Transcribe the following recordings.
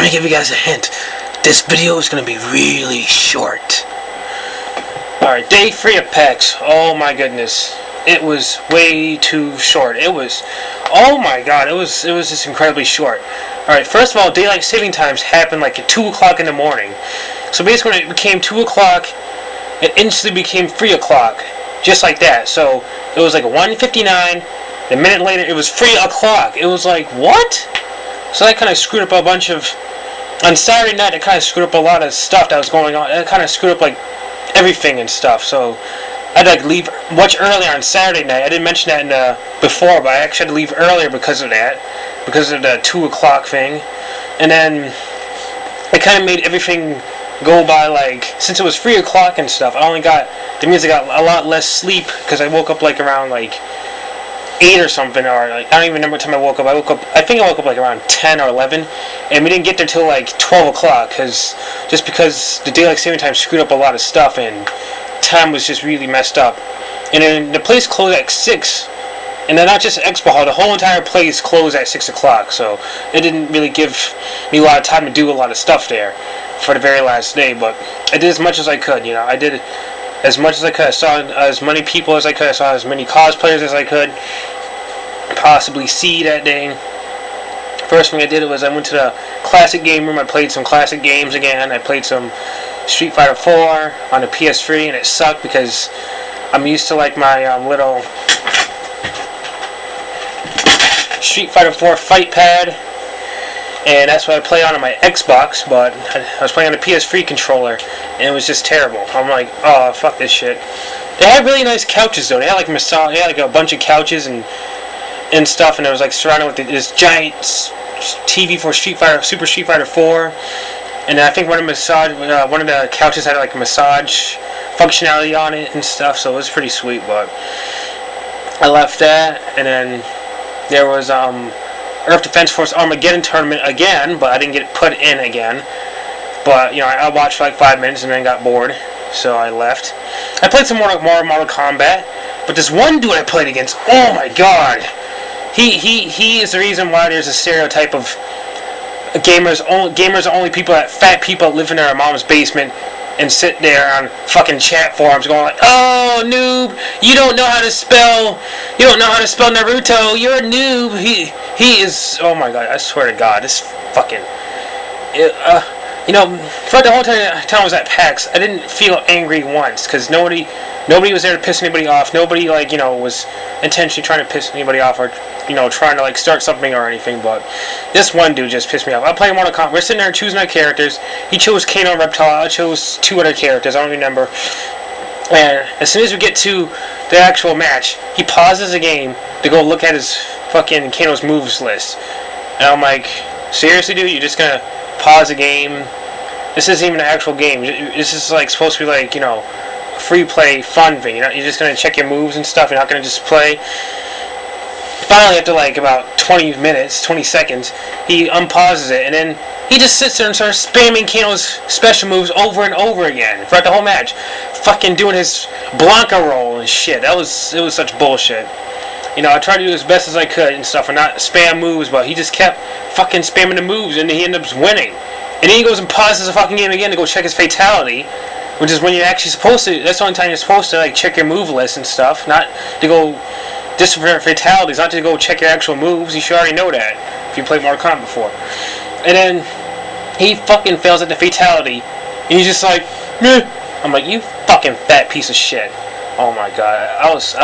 gonna give you guys a hint. This video is gonna be really short. Alright, day 3 of PAX. Oh my goodness. It was way too short. It was, oh my god, it was just incredibly short. Alright, first of all, daylight saving times happened like at 2 o'clock in the morning. So basically when it became 2 o'clock, it instantly became 3 o'clock. Just like that. So it was like 1:59. A minute later, it was 3 o'clock. It was like, what? So that kind of screwed up a bunch of... On Saturday night, it kind of screwed up a lot of stuff that was going on. It kind of screwed up, like, everything and stuff. So I had to like, leave much earlier on Saturday night. I didn't mention that before, but I actually had to leave earlier because of that. Because of the 2 o'clock thing. And then it kind of made everything go by, like... Since it was 3 o'clock and stuff, I only got... That means I got a lot less sleep because I woke up, like, around, like... 8 or something, or like, I don't even remember what time I woke up. I think I woke up like around 10 or 11, and we didn't get there till like 12 o'clock, because the daylight saving time screwed up a lot of stuff, and time was just really messed up. And then the place closed at 6, and then not just Expo Hall, the whole entire place closed at 6 o'clock, so it didn't really give me a lot of time to do a lot of stuff there for the very last day, but I did as much as I could, you know. I did as much as I could. I saw as many people as I could. I saw as many cosplayers as I could possibly see that day. First thing I did was I went to the classic game room. I played some classic games again. I played some Street Fighter 4 on the PS3, and it sucked because I'm used to like my little Street Fighter 4 fight pad, and that's what I play on my Xbox, but I was playing on the PS3 controller, and it was just terrible. I'm like, oh, fuck this shit. They had really nice couches, though. They had like they had like a bunch of couches and stuff, and it was like surrounded with this giant TV for Super Street Fighter 4, and I think one of the couches had like a massage functionality on it and stuff, so it was pretty sweet. But I left that, and then there was Earth Defense Force Armageddon tournament again, but I didn't get put in again. But, you know, I watched for like 5 minutes and then got bored, so I left. I played some more Mortal Kombat, but this one dude I played against, oh my god! He is the reason why there's a stereotype of gamers are only fat people that live in their mom's basement and sit there on fucking chat forums going like, oh, noob, you don't know how to spell Naruto, you're a noob. He is, oh my god, I swear to god, this fucking, you know, throughout the whole time I was at PAX, I didn't feel angry once, because nobody was there to piss anybody off. Nobody, like, you know, was intentionally trying to piss anybody off or, you know, trying to, like, start something or anything, but this one dude just pissed me off. I'm playing Mortal Kombat. We're sitting there choosing our characters. He chose Kano and Reptile. I chose 2 other characters. I don't remember. And as soon as we get to the actual match, he pauses the game to go look at his fucking Kano's moves list. And I'm like, seriously, dude? You're just gonna pause the game? This isn't even an actual game. This is, like, supposed to be, like, you know, free play fun thing. You're just gonna check your moves and stuff. You're not gonna just play. Finally, after like about 20 seconds, he unpauses it, and then he just sits there and starts spamming Kano's special moves over and over again throughout the whole match, fucking doing his Blanca roll and shit. It was such bullshit. You know, I tried to do as best as I could and stuff, and not spam moves, but he just kept fucking spamming the moves, and he ended up winning. And then he goes and pauses the fucking game again to go check his fatality, which is when you're actually supposed to, that's the only time you're supposed to, like, check your move list and stuff, not to go, just for fatalities, not to go check your actual moves. You should already know that, if you played Mortal Kombat before. And then, he fucking fails at the fatality, and he's just like, meh. I'm like, you fucking fat piece of shit. Oh my god, I was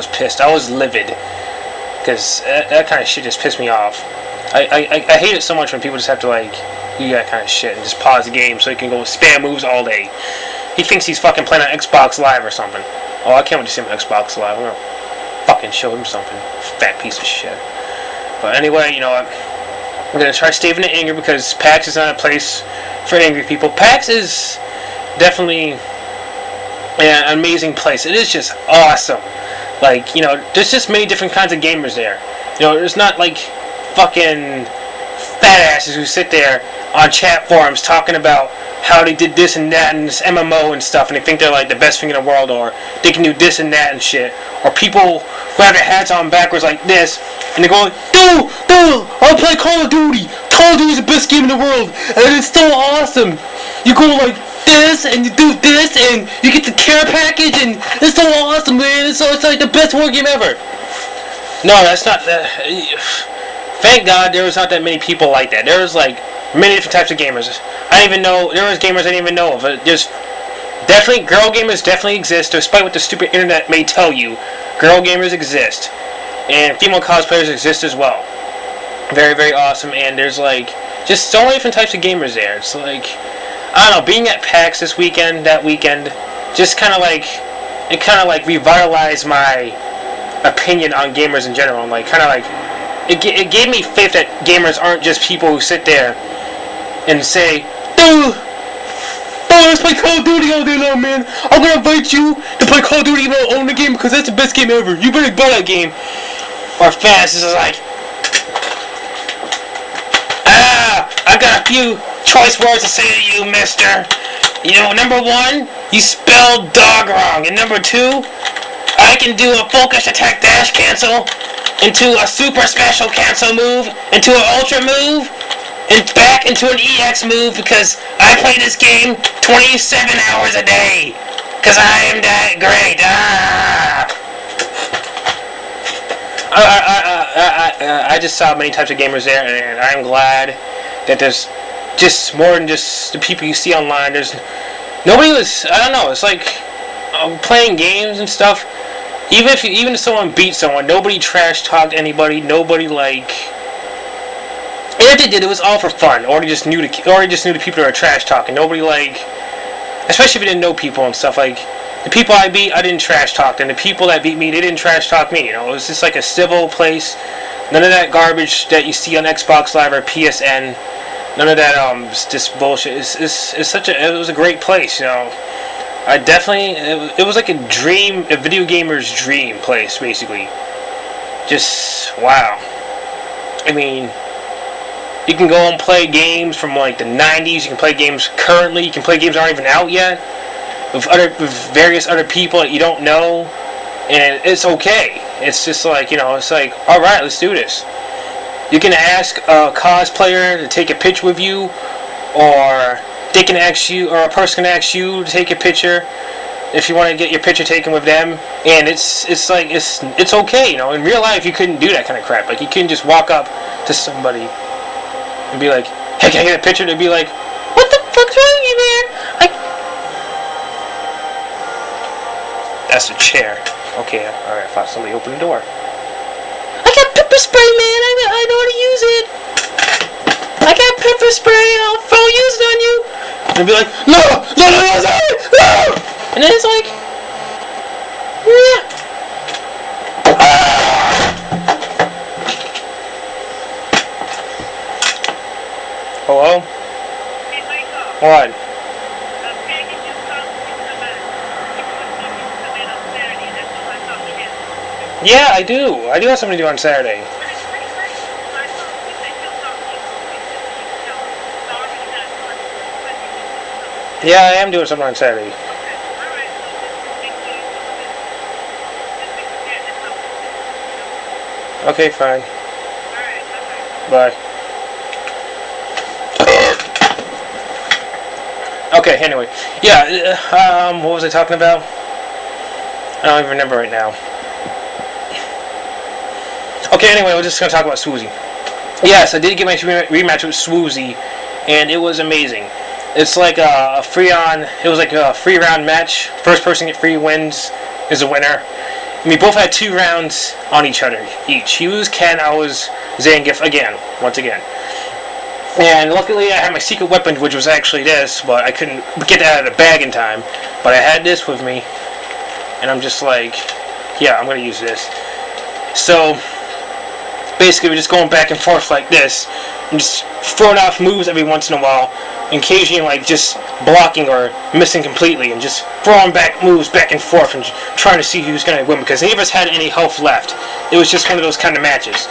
pissed, I was livid, because that kind of shit just pissed me off. I hate it so much when people just have to, like, do that kind of shit and just pause the game so he can go spam moves all day. He thinks he's fucking playing on Xbox Live or something. Oh, I can't wait to see him on Xbox Live. I'm gonna fucking show him something. Fat piece of shit. But anyway, you know what? I'm gonna try staving the anger because PAX is not a place for angry people. PAX is definitely an amazing place. It is just awesome. Like, you know, there's just many different kinds of gamers there. You know, there's not like fucking fat asses who sit there on chat forums talking about how they did this and that and this MMO and stuff, and they think they're like the best thing in the world, or they can do this and that and shit. Or people who have their hats on backwards like this, and they go, dude, I'll play Call of Duty. Call of Duty is the best game in the world, and it's so awesome. You go like this, and you do this, and you get the care package, and it's so awesome, man. It's like the best war game ever. No, that's not that. Thank God there was not that many people like that. There was like many different types of gamers. I didn't even know, there was gamers I didn't even know of. There's definitely, girl gamers definitely exist, despite what the stupid internet may tell you. Girl gamers exist. And female cosplayers exist as well. Very, very awesome. And there's like, just so many different types of gamers there. It's like, I don't know, being at PAX this weekend, that weekend, just kind of like, it kind of like revitalized my opinion on gamers in general. Like, kind of like, it gave me faith that gamers aren't just people who sit there and say, dude, let's play Call of Duty all day long, man. I'm gonna invite you to play Call of Duty even though I own the game because that's the best game ever. You better buy that game. Or fast is like, I got a few choice words to say to you, mister. You know, number one, you spelled dog wrong. And number two, I can do a focus attack dash cancel into a super special cancel move, into an ultra move, and back into an EX move because I play this game 27 hours a day. Because I am that great. I just saw many types of gamers there, and I'm glad that there's just more than just the people you see online. There's nobody was, I don't know, it's like playing games and stuff. Even if someone beat someone, nobody trash talked anybody. Nobody like, and if they did, it was all for fun. Or they just knew the people that were trash talking. Nobody like, especially if you didn't know people and stuff. Like the people I beat, I didn't trash talk, and the people that beat me, they didn't trash talk me. You know, it was just like a civil place. None of that garbage that you see on Xbox Live or PSN. None of that just bullshit. It was a great place. You know. I definitely, it was like a dream, a video gamer's dream place, basically. Just, wow. I mean, you can go and play games from like the 90s, you can play games currently, you can play games that aren't even out yet, with various other people that you don't know, and it's okay. It's just like, you know, it's like, alright, let's do this. You can ask a cosplayer to take a picture with you, or they can ask you, or a person can ask you to take a picture if you want to get your picture taken with them, and it's like it's okay, you know. In real life, you couldn't do that kind of crap. Like you couldn't just walk up to somebody and be like, "Hey, can I get a picture?" They'd be like, "What the fuck's wrong with you, man?" That's a chair. Okay, all right. I thought somebody opened the door. I got pepper spray, man. I know how to use it. I got pepper spray, I'll use it on you. And be like, no! And then it's like, yeah. Hello? Hey, Michael. What? Peggy just called me to come in on Saturday. That's all I thought we had. Yeah, I do. I do have something to do on Saturday. Yeah, I am doing something on Saturday. Okay, fine. Bye. Okay, anyway. Yeah, what was I talking about? I don't even remember right now. Okay, anyway, we're just going to talk about Swoozy. Yes, I did get my rematch with Swoozy, and it was amazing. It's like a free round match. First person to get 3 wins is a winner. And we both had 2 rounds on each other each. He was Ken, I was Zangief once again. And luckily I had my secret weapon, which was actually this, but I couldn't get that out of the bag in time. But I had this with me, and I'm just like, yeah, I'm going to use this. So basically we're just going back and forth like this, and just throwing off moves every once in a while, occasionally like just blocking or missing completely, and just throwing back moves back and forth and trying to see who's going to win, because neither of us had any health left. It was just one of those kind of matches.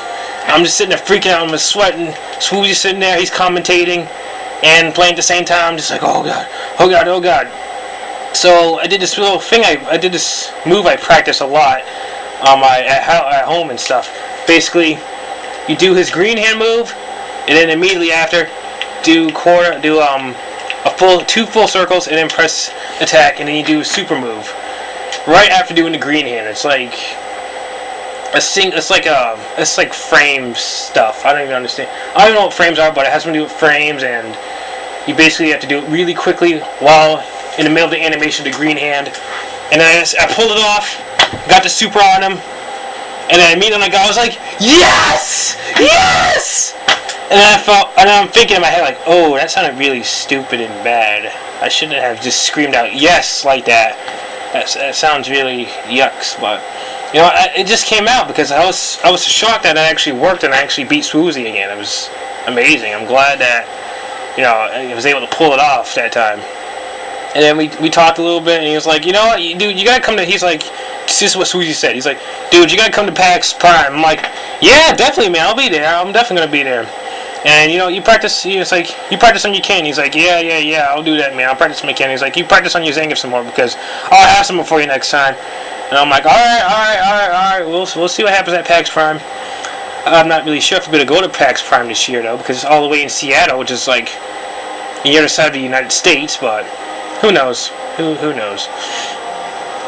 I'm just sitting there freaking out, I'm sweating. Swoozy's sitting there, he's commentating, and playing at the same time. I'm just like, oh god, oh god, oh god. So I did this little thing. I did this move I practiced a lot on my at home and stuff. Basically, you do his green hand move, and then immediately after, do two full circles, and then press attack, and then you do a super move right after doing the green hand. It's like it's like frame stuff. I don't even understand. I don't know what frames are, but it has something to do with frames, and you basically have to do it really quickly while in the middle of the animation, the green hand. And then I pulled it off, got the super on him, and then immediately I was like, yes! Yes! And then I'm thinking in my head like, oh, that sounded really stupid and bad. I shouldn't have just screamed out yes like that. That sounds really yucks, but you know, it just came out because I was shocked that it actually worked and I actually beat Swoozy again. It was amazing. I'm glad that, you know, I was able to pull it off that time. And then we talked a little bit, and he was like, you know what, dude, you gotta come to. He's like, this is what Swoozy said. He's like, dude, you gotta come to PAX Prime. I'm like, yeah, definitely, man. I'll be there. I'm definitely gonna be there. And you know, you practice. It's like you practice on your Ken. He's like, yeah, I'll do that, man. I'll practice on my Ken. He's like, you practice on your Zangief some more because I'll have some for you next time. And I'm like, all right. We'll see what happens at PAX Prime. I'm not really sure if I'm gonna go to PAX Prime this year though, because it's all the way in Seattle, which is like the other side of the United States. But who knows? Who knows?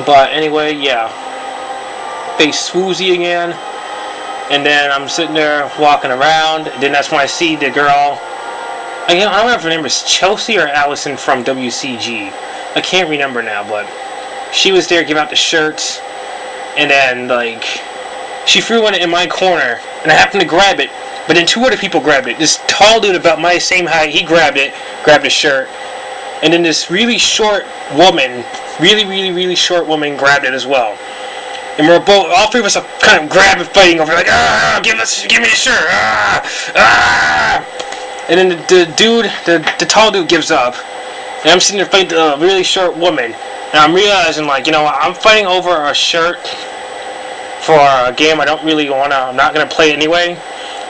But anyway, yeah. Face Swoozy again. And then I'm sitting there walking around. And then that's when I see the girl. Again, I don't know if her name is Chelsea or Allison from WCG. I can't remember now, but she was there giving out the shirts. And then, like, she threw one in my corner. And I happened to grab it. But then two other people grabbed it. This tall dude about my same height, he grabbed it. Grabbed the shirt. And then this really short woman, really short woman grabbed it as well. And we're both, all three of us are kind of grabbing, fighting over, like, give me the shirt, And then the dude, the tall dude gives up. And I'm sitting there fighting the really short woman. And I'm realizing, like, you know what, I'm fighting over a shirt for a game I'm not going to play anyway,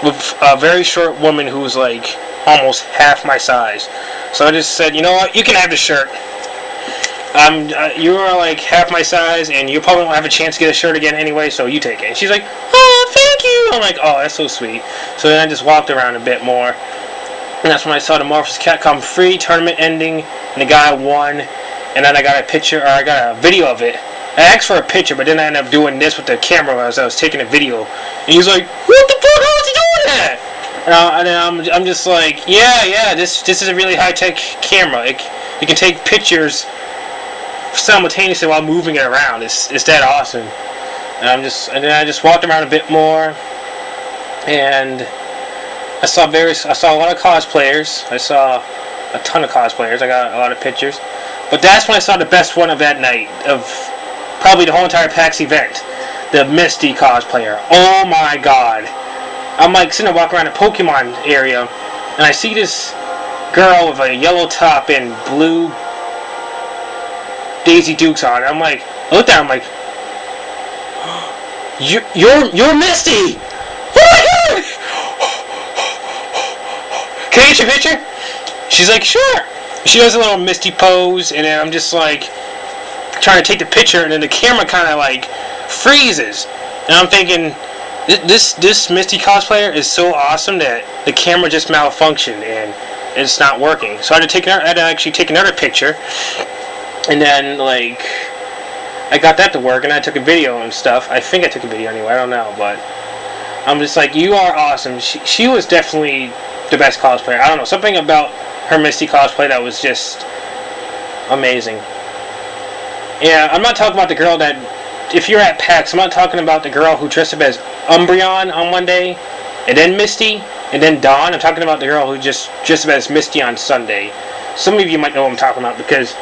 with a very short woman who's, like, almost half my size. So I just said, you know what, you can have the shirt. You are like half my size, and you probably won't have a chance to get a shirt again anyway, so you take it. And she's like, oh, thank you. I'm like, oh, that's so sweet. So then I just walked around a bit more, and that's when I saw the Marvel's Capcom free tournament ending, and the guy won, and then I got a video of it. I asked for a picture, but then I ended up doing this with the camera as I was taking a video, and he's like, what the fuck, how is he doing that? And I'm just like, yeah, this is a really high-tech camera. You can take pictures simultaneously while moving it around. It's that awesome. And then I just walked around a bit more, and I saw a lot of cosplayers. I saw a ton of cosplayers. I got a lot of pictures. But that's when I saw the best one of that night, of probably the whole entire PAX event. The Misty cosplayer. Oh my god. I'm like sitting there walking around the Pokemon area, and I see this girl with a yellow top and blue Daisy Dukes on. I'm like, I looked at her, I'm like, you're Misty! Oh my god! Can I get your picture? She's like, sure. She does a little Misty pose, and then I'm just like trying to take the picture, and then the camera kind of like freezes, and I'm thinking, this Misty cosplayer is so awesome that the camera just malfunctioned and it's not working. So I had to actually take another picture. And then, like, I got that to work, and I took a video and stuff. I think I took a video anyway, I don't know, but I'm just like, you are awesome. She was definitely the best cosplayer. I don't know, something about her Misty cosplay that was just amazing. Yeah, I'm not talking about the girl that, if you're at PAX, I'm not talking about the girl who dressed up as Umbreon on one day, and then Misty, and then Dawn. I'm talking about the girl who just dressed up as Misty on Sunday. Some of you might know what I'm talking about, because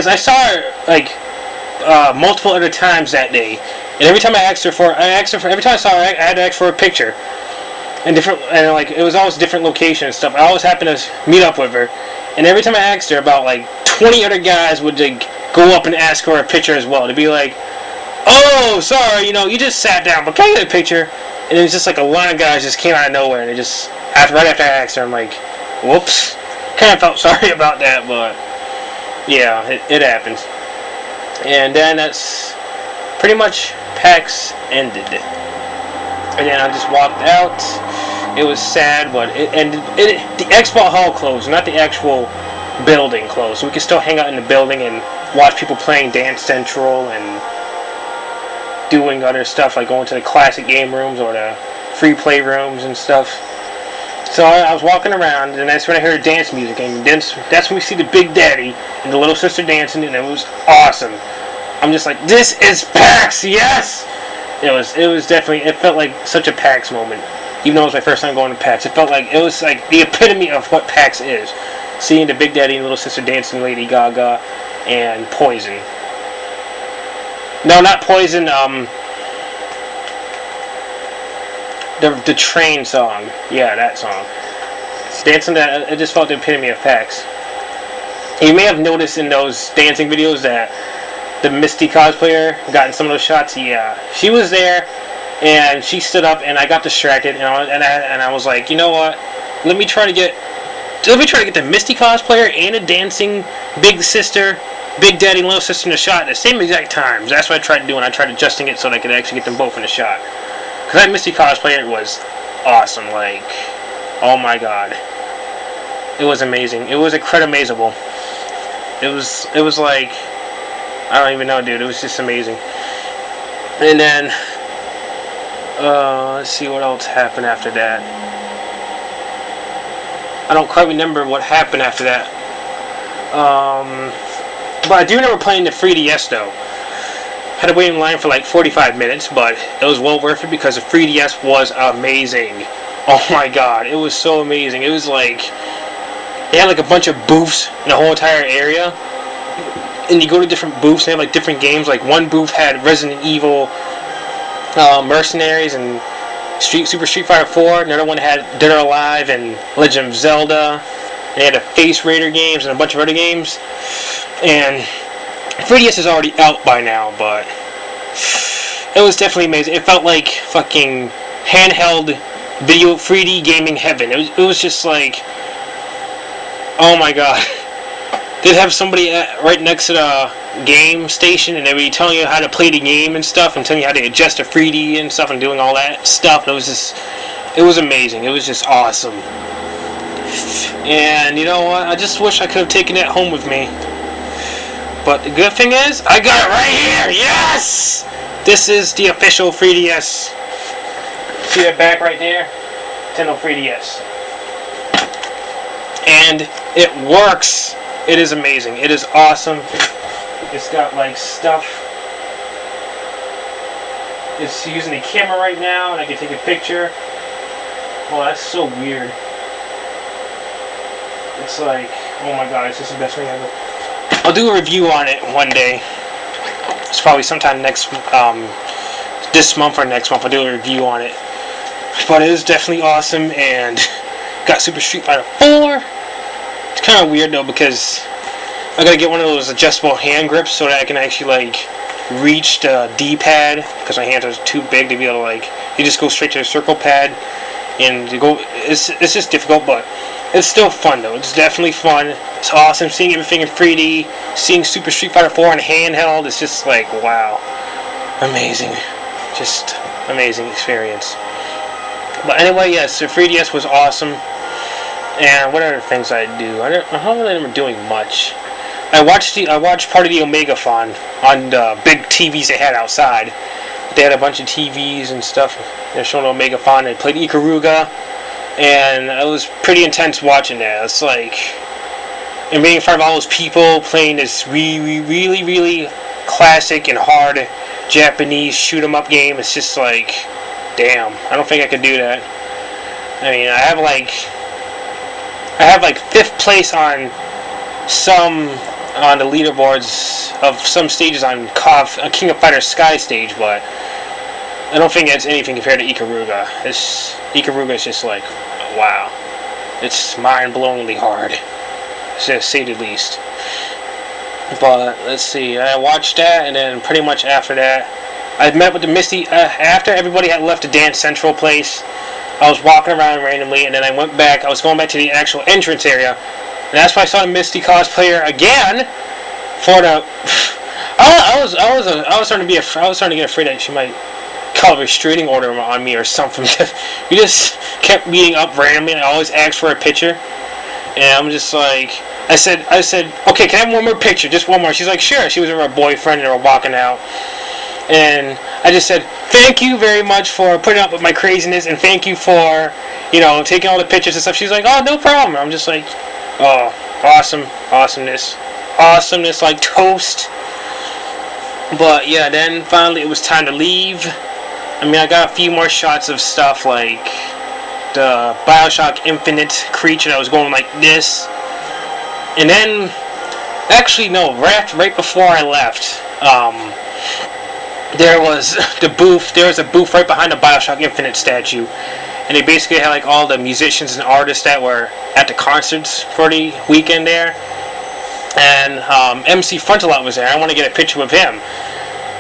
I saw her like multiple other times that day, and every time every time I saw her, I had to ask for a picture, and like it was always different location and stuff. I always happened to meet up with her, and every time I asked her, about like 20 other guys would like go up and ask her a picture as well. To be like, oh, sorry, you just sat down, but can I get a picture? And it was just like a line of guys just came out of nowhere, and they just right after I asked her, I'm like, whoops. kind of felt sorry about that, but yeah, it happens. And then that's pretty much PAX ended. And then I just walked out. It was sad, but it ended. The expo hall closed, not the actual building closed. So we could still hang out in the building and watch people playing Dance Central and doing other stuff, like going to the classic game rooms or the free play rooms and stuff. So I was walking around, and that's when I heard dance music, and that's when we see the Big Daddy and the little sister dancing, and it was awesome. I'm just like, this is PAX, yes! It was definitely, it felt like such a PAX moment. Even though it was my first time going to PAX, it was like the epitome of what PAX is. Seeing the Big Daddy and little sister dancing, Lady Gaga, and Poison. No, not Poison, the train song. Yeah, that song. Dancing that, it just felt the epitome of PAX. You may have noticed in those dancing videos that the Misty cosplayer got in some of those shots. Yeah, she was there, and she stood up, and I got distracted, and I was like, you know what? Let me try to get the Misty cosplayer and a dancing big sister, Big Daddy and little sister in the shot at the same exact times. That's what I tried to do, and I tried adjusting it so that I could actually get them both in the shot. Because that Misty cosplayer was awesome. Like, oh my god, it was amazing. It was incredible. It was like, I don't even know, dude. It was just amazing. And then, let's see what else happened after that. I don't quite remember what happened after that. But I do remember playing the 3DS though. Had to wait in line for like 45 minutes, but it was well worth it because the 3DS was amazing. Oh my god, it was so amazing. It was like, they had like a bunch of booths in the whole entire area. And you go to different booths and they have like different games. Like one booth had Resident Evil, Mercenaries, and Super Street Fighter 4. Another one had Dead or Alive and Legend of Zelda. They had a Face Raider games and a bunch of other games. And 3DS is already out by now, but it was definitely amazing. It felt like fucking handheld video 3D gaming heaven. It was just like, oh my god. They'd have somebody right next to the game station, and they'd be telling you how to play the game and stuff, and telling you how to adjust the 3D and stuff, and doing all that stuff. It was amazing. It was just awesome. And you know what? I just wish I could have taken it home with me. But the good thing is, I got it right here. Yes! This is the official 3DS. See that back right there? Nintendo 3DS. And it works. It is amazing. It is awesome. It's got like stuff. It's using the camera right now, and I can take a picture. Oh, that's so weird. It's like, oh my god, it's just the best thing ever. I'll do a review on it one day. It's probably sometime next, this month or next month. I'll do a review on it. But it is definitely awesome, and got Super Street Fighter 4. It's kind of weird though, because I gotta get one of those adjustable hand grips so that I can actually like reach the D-pad, because my hands are too big to be able to like, you just go straight to the circle pad and you go. It's just difficult, but it's still fun though. It's definitely fun. It's awesome seeing everything in 3D, seeing Super Street Fighter 4 in handheld. It's just like, wow, amazing, just amazing experience. But anyway, yes, the 3DS was awesome. And what other things I do? I don't really remember doing much. I watched part of the Omegathon on the big TVs they had outside. They had a bunch of TVs and stuff. They're showing Omegathon. They played Ikaruga, and it was pretty intense watching that. It's like, and being in front of all those people playing this really classic and hard Japanese shoot 'em up game. It's just like, damn, I don't think I could do that. I mean, I have like 5th place on the leaderboards of some stages on King of Fighters Sky stage, but I don't think that's anything compared to Ikaruga. Ikaruga is just like, wow, it's mind-blowingly hard, to say the least. But let's see, I watched that, and then pretty much after that, I met with the Misty. After everybody had left the Dance Central place, I was walking around randomly, and then I went back. I was going back to the actual entrance area, And that's why I saw the Misty cosplayer again for the. I was starting to get afraid that she might call a restraining order on me or something. We just kept meeting up randomly, and I always asked for a picture. And I'm just like, I said, okay, can I have one more picture? Just one more. She's like, sure. She was with her boyfriend, and they were walking out. And I just said, thank you very much for putting up with my craziness, and thank you for, taking all the pictures and stuff. She's like, oh, no problem. I'm just like, oh, awesomeness like toast. But yeah, then finally it was time to leave. I mean, I got a few more shots of stuff like the BioShock Infinite creature that was going like this. And then, actually no, right before I left, there was a booth right behind the BioShock Infinite statue. And they basically had like all the musicians and artists that were at the concerts for the weekend there. And MC Frontalot was there. I want to get a picture with him.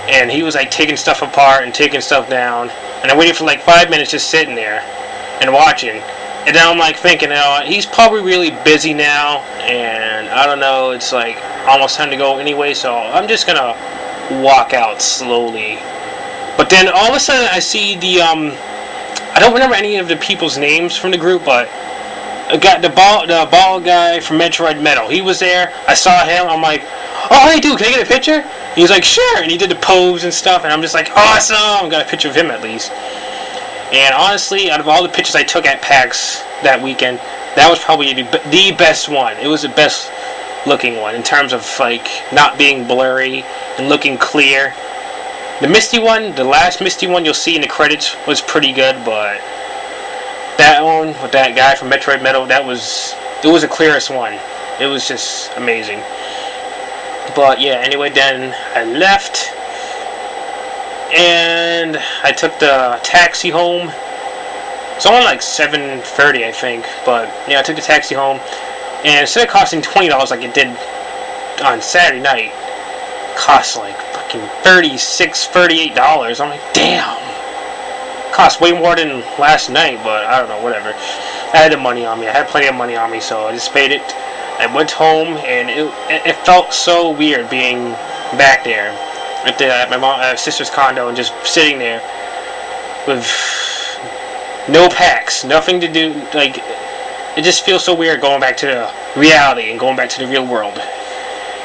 And he was like taking stuff apart and taking stuff down. And I waited for like 5 minutes just sitting there and watching. And then I'm like thinking, he's probably really busy now. And I don't know, it's like almost time to go anyway. So I'm just going to walk out slowly. But then all of a sudden I see the, I don't remember any of the people's names from the group, but I got the bald guy from Metroid Metal. He was there. I saw him. I'm like, oh, hey, dude, can I get a picture? He was like, sure. And he did the pose and stuff. And I'm just like, awesome. Got a picture of him at least. And honestly, out of all the pictures I took at PAX that weekend, that was probably the best one. It was the best looking one in terms of like not being blurry and looking clear. The Misty one, the last Misty one you'll see in the credits was pretty good, but that one with that guy from Metroid Metal, it was the clearest one. It was just amazing. But yeah, anyway, then I left and I took the taxi home. It's only like 7:30, I think, but yeah, I took the taxi home, and instead of costing $20 like it did on Saturday night, it cost like fucking $36, $38. I'm like, damn. Cost way more than last night, but I don't know, whatever. I had the money on me. I had plenty of money on me, so I just paid it. I went home, and it felt so weird being back there at my sister's condo and just sitting there with no PAX, nothing to do. Like, it just feels so weird going back to the reality and going back to the real world.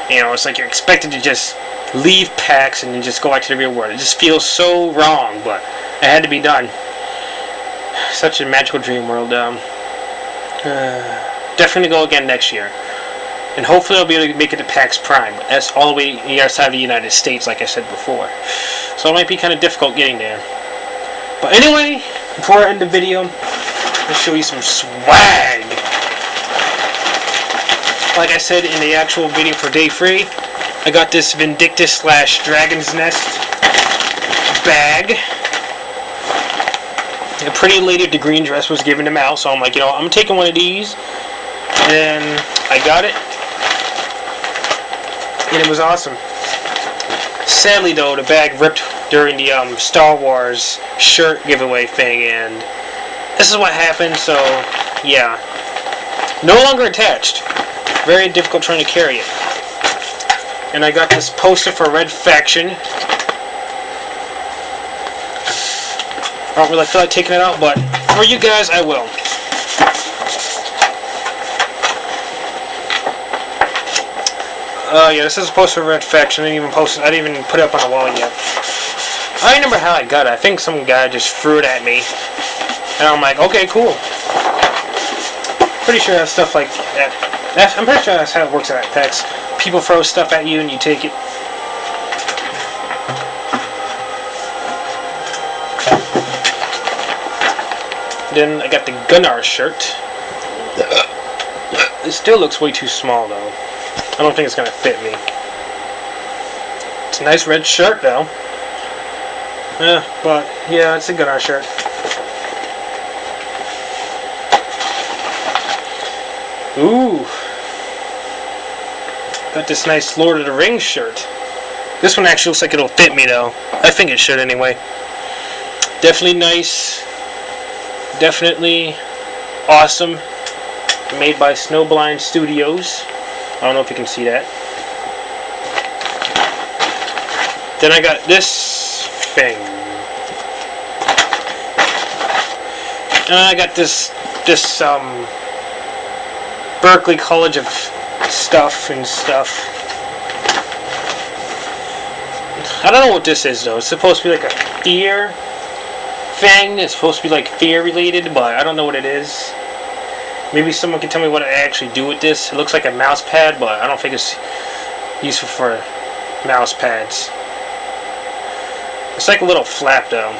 It's like you're expected to just leave PAX and then just go back to the real world. It just feels so wrong, but it had to be done. Such a magical dream world. Definitely go again next year. And hopefully I'll be able to make it to PAX Prime. But that's all the way on the other side of the United States, like I said before. So it might be kind of difficult getting there. But anyway, before I end the video, I'll show you some swag. Like I said in the actual video for day 3, I got this Vindictus / Dragon's Nest bag. A pretty lady with the green dress was giving them out, so I'm like, I'm taking one of these. And I got it. And it was awesome. Sadly though, the bag ripped during the Star Wars shirt giveaway thing, and this is what happened, so yeah. No longer attached. Very difficult trying to carry it. And I got this poster for Red Faction. I don't really feel like taking it out, but for you guys, I will. Yeah, this is a poster for Red Faction. I didn't even put it up on the wall yet. I don't remember how I got it. I think some guy just threw it at me. And I'm like, okay, cool. Pretty sure that's stuff like that. I'm pretty sure that's how it works at PAX. People throw stuff at you and you take it. Then I got the Gunnar shirt. It still looks way too small though. I don't think it's gonna fit me. It's a nice red shirt though. But yeah, it's a Gunnar shirt. Ooh. Got this nice Lord of the Rings shirt. This one actually looks like it'll fit me though. I think it should anyway. Definitely nice. Definitely awesome. made by Snowblind Studios. I don't know if you can see that. Then I got this thing. And I got this Berkeley College of stuff. I don't know what this is though. It's supposed to be like a fear thing. It's supposed to be like fear related, but I don't know what it is. Maybe someone can tell me what I actually do with this. It looks like a mouse pad, but I don't think it's useful for mouse pads. It's like a little flap though.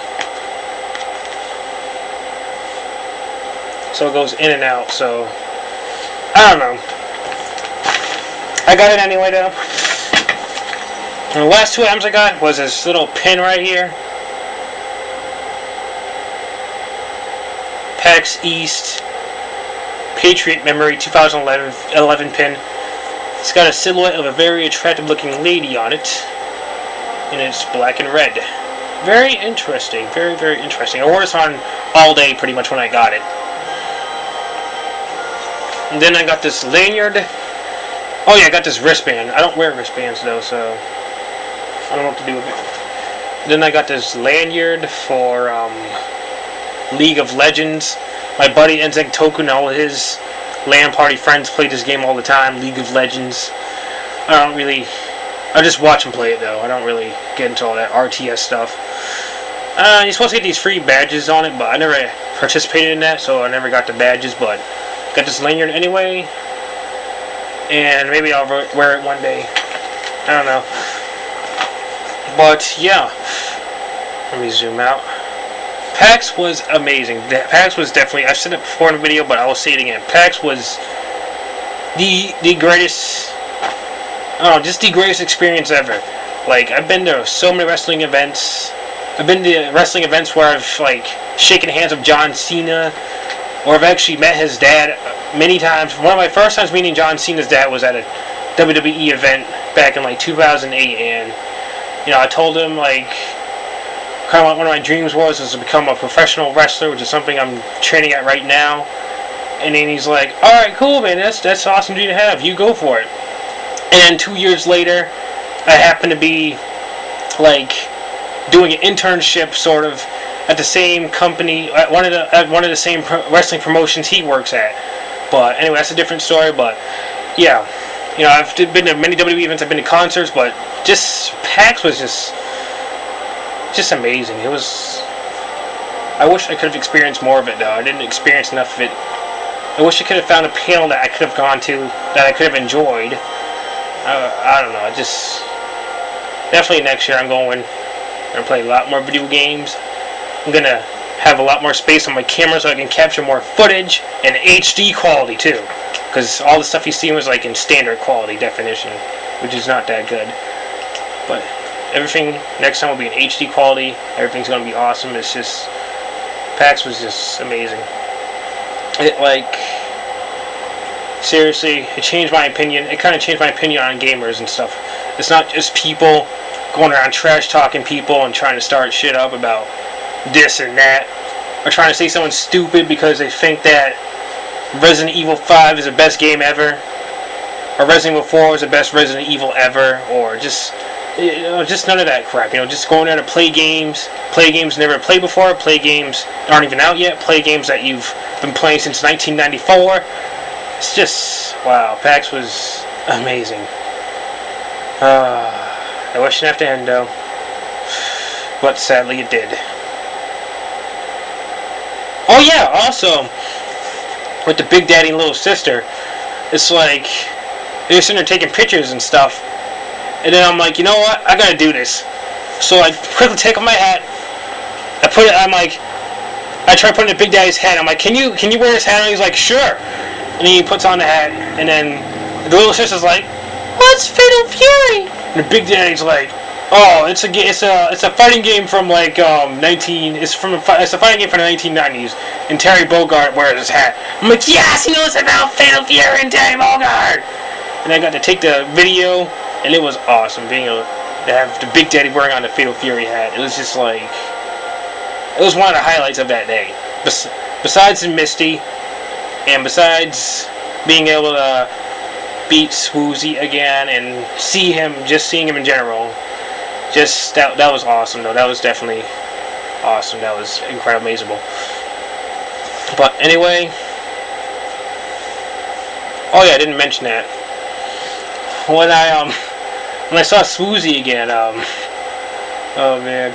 So it goes in and out, so I don't know. I got it anyway though. And the last two items I got was this little pin right here. PAX EAST Patriot Memory 2011 pin. It's got a silhouette of a very attractive looking lady on it. And it's black and red. Very interesting. Very, very interesting. I wore this on all day pretty much when I got it. And then I got this lanyard. Oh yeah, I got this wristband. I don't wear wristbands though, so I don't know what to do with it. Then I got this lanyard for League of Legends. My buddy Enzek Toku and all of his LAN party friends play this game all the time, League of Legends. I just watch them play it though. I don't really get into all that RTS stuff. You're supposed to get these free badges on it, but I never participated in that, so I never got the badges, but got this lanyard anyway. And maybe I'll wear it one day. I don't know. But yeah. Let me zoom out. PAX was amazing. PAX was definitely, I've said it before in the video, but I will say it again. PAX was the greatest, I don't know, just the greatest experience ever. Like, I've been to so many wrestling events. I've been to wrestling events where I've, like, shaken hands with John Cena, or I've actually met his dad many times. One of my first times meeting John Cena's dad was at a WWE event back in, like, 2008, and, you know, I told him, like, kind of what one of my dreams was to become a professional wrestler, which is something I'm training at right now. And then he's like, alright, cool, man, that's awesome to have. You go for it. And then 2 years later, I happened to be, like, doing an internship, sort of, at the same company, at one of the same wrestling promotions he works at. But anyway, that's a different story. But yeah, you know, I've been to many WWE events, I've been to concerts, but just PAX was just amazing. It was. I wish I could have experienced more of it though. I didn't experience enough of it. I wish I could have found a panel that I could have gone to that I could have enjoyed. I don't know. Just definitely next year I'm going to play a lot more video games. I'm going to have a lot more space on my camera so I can capture more footage and HD quality too. Because all the stuff you see was like in standard quality definition, which is not that good. But everything next time will be in HD quality. Everything's going to be awesome. It's just, PAX was just amazing. It, like, seriously, it changed my opinion. It kind of changed my opinion on gamers and stuff. It's not just people going around trash talking people and trying to start shit up about this and that, or trying to say someone's stupid because they think that Resident Evil 5 is the best game ever, or Resident Evil 4 is the best Resident Evil ever, or just, you know, just none of that crap. You know, just going there to play games never played before, play games that aren't even out yet, play games that you've been playing since 1994. It's just, wow, PAX was amazing. I wish it didn't have to end though, but sadly it did. Oh yeah, also, with the Big Daddy and Little Sister, it's like, they're sitting there taking pictures and stuff, and then I'm like, you know what, I gotta do this. So I quickly take off my hat, I try putting the Big Daddy's hat, I'm like, can you wear this hat? And he's like, sure. And he puts on the hat, and then the Little Sister's like, what's Fatal Fury? And the Big Daddy's like, oh, it's a fighting game from like it's a fighting game from the 1990s, and Terry Bogard wears his hat. I'm like, yes, he knows about Fatal Fury and Terry Bogard. And I got to take the video, and it was awesome being able to have the Big Daddy wearing on the Fatal Fury hat. It was just like, it was one of the highlights of that day. Besides the Misty, and besides being able to beat Swoozy again and seeing him in general, just that was awesome though. That was definitely awesome. That was incredible, amazing. But anyway, oh yeah, I didn't mention that when I saw Swoozy again, oh man,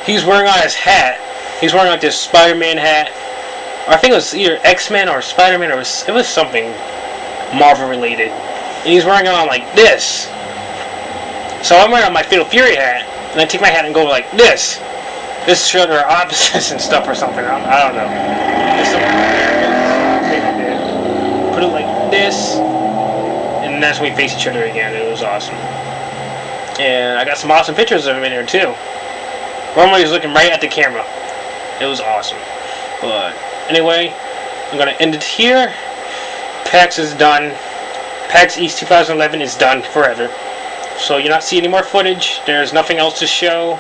he's wearing on his hat. He's wearing like this Spider-Man hat. I think it was either X-Men or Spider-Man, or it was something Marvel related. And he's wearing it on like this. So I'm wearing my Fatal Fury hat, and I take my hat and go like this. This showed our opposites and stuff or something. I don't know. Put it like this, and that's when we face each other again. It was awesome. And I got some awesome pictures of him in there too. One where he's looking right at the camera. It was awesome. But anyway, I'm gonna end it here. PAX is done. PAX East 2011 is done forever. So you're not seeing any more footage. There's nothing else to show.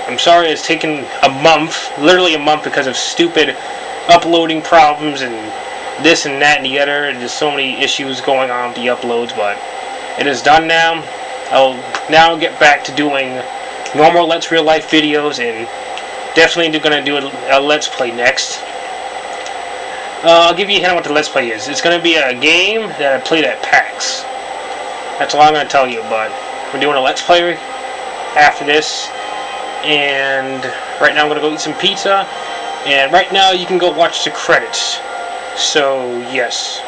I'm sorry it's taken a month, literally a month, because of stupid uploading problems and this and that and the other. And there's so many issues going on with the uploads, but it is done now. I'll now get back to doing normal Let's Real Life videos, and definitely going to do a Let's Play next. I'll give you a hint on what the Let's Play is. It's going to be a game that I played at PAX. That's all I'm going to tell you, but we're doing a Let's Play after this. And right now I'm going to go eat some pizza. And right now you can go watch the credits. So, yes.